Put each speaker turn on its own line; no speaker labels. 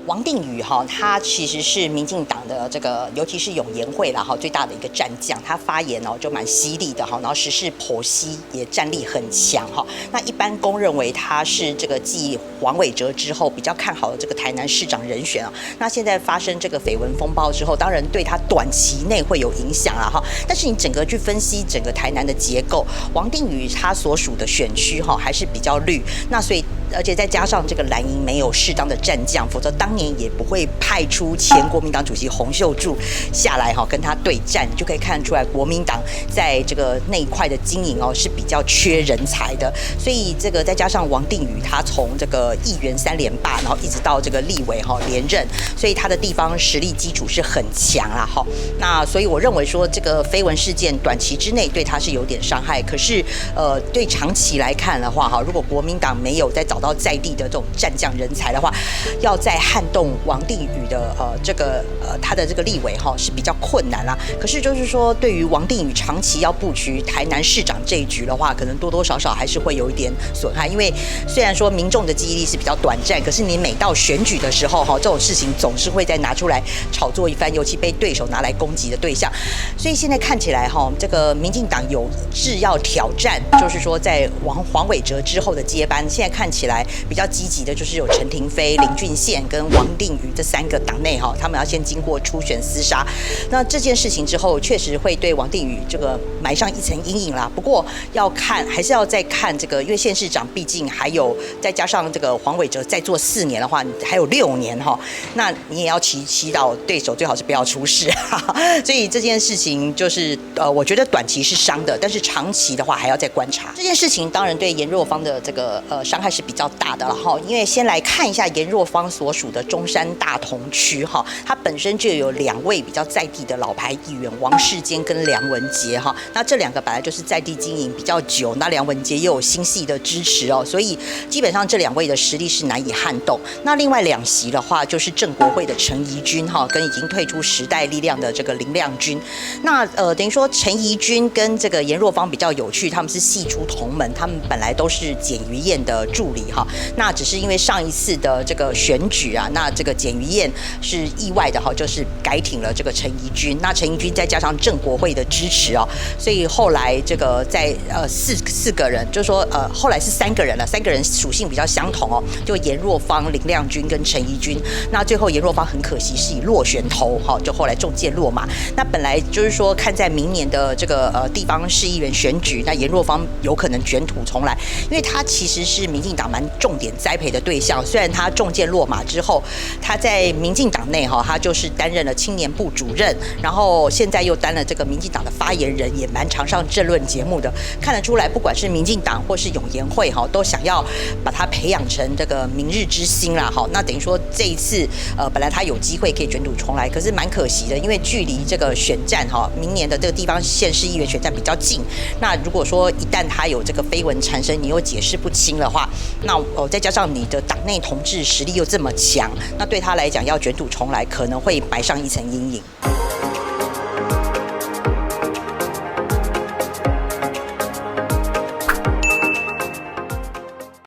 王定宇他其实是民进党的这个，尤其是永延会啦最大的一个战将，他发言就蛮犀利的然后时事剖析也战力很强那一般公认为他是这个继黄伟哲之后比较看好的这个台南市长人选那现在发生这个绯闻风暴之后，当然对他短期内会有影响但是你整个去分析整个台南的结构，王定宇他所属的选区还是比较绿，那所以而且再加上这个蓝营没有适当的战将，否则当年也不会派出前国民党主席洪秀柱下来跟他对战，你就可以看出来国民党在这个那一块的经营是比较缺人才的。所以这个再加上王定宇他从这个议员3连霸，然后一直到这个立委连任，所以他的地方实力基础是很强啦那所以我认为说这个绯闻事件短期之内对他是有点伤害，可是对长期来看的话如果国民党没有再找到在地的这种战将人才的话，要再撼动王定宇的他的这个立委是比较困难啦。可是就是说，对于王定宇长期要布局台南市长这一局的话，可能多多少少还是会有一点损害。因为虽然说民众的记忆力是比较短暂，可是你每到选举的时候这种事情总是会再拿出来炒作一番，尤其被对手拿来攻击的对象。所以现在看起来这个民进党有志要挑战，就是说在黄伟哲之后的接班，现在看起来比较积极的就是有陈亭妃、林俊宪跟王定宇这3个党内他们要先经过初选厮杀。那这件事情之后，确实会对王定宇这个埋上一层阴影啦。不过要看，还是要再看这个，因为县市长毕竟还有再加上这个黄伟哲再做4年的话，还有6年那你也要祈祷对手最好是不要出事所以这件事情就是我觉得短期是伤的，但是长期的话还要再观察。这件事情当然对颜若芳的这个伤害是比较大的了因为先来看一下颜若芳所属的中山大同区它本身就有2位比较在地的老牌议员，王世坚跟梁文杰那这2个本来就是在地经营比较久，那梁文杰又有新系的支持所以基本上这2位的实力是难以撼动。那另外2席的话，就是正国会的陈怡君跟已经退出时代力量的这个林亮君。那等于说陈怡君跟这个颜若芳比较有趣，他们是系出同门，他们本来都是简于晏的助理那只是因为上一次的这个选举那这个简于晏是意外的就是改挺了这个陈怡君，那陈怡君再加上正国会的支持所以后来这个在四个人，就是说后来是3个人了，3个人属性比较相同就颜若芳、林亮君跟陈怡君。那最后颜若芳很可惜是以落选头就后来中箭落马。那本来就是说看在明年的这个地方市议员选举，那颜若芳有可能卷土重来，因为他其实是民进党蛮重点栽培的对象。虽然他中箭落马之后，他在民进党内他就是担任了青年部主任，然后现在又担了这个民进党的发言人，也蛮常上政论节目的。看得出来，不管是民进党或是永延会都想要把他培养成这个明日之星啦那等于说这一次本来他有机会可以卷土重来，可是蛮可惜的，因为距离这个选战明年的这个地方县市议员选战比较近。那如果说一旦他有这个绯闻缠身，你又解释不清的话，那再加上你的党内同志实力又这么强，那对他来讲要卷土重来，可能会埋上一层阴影。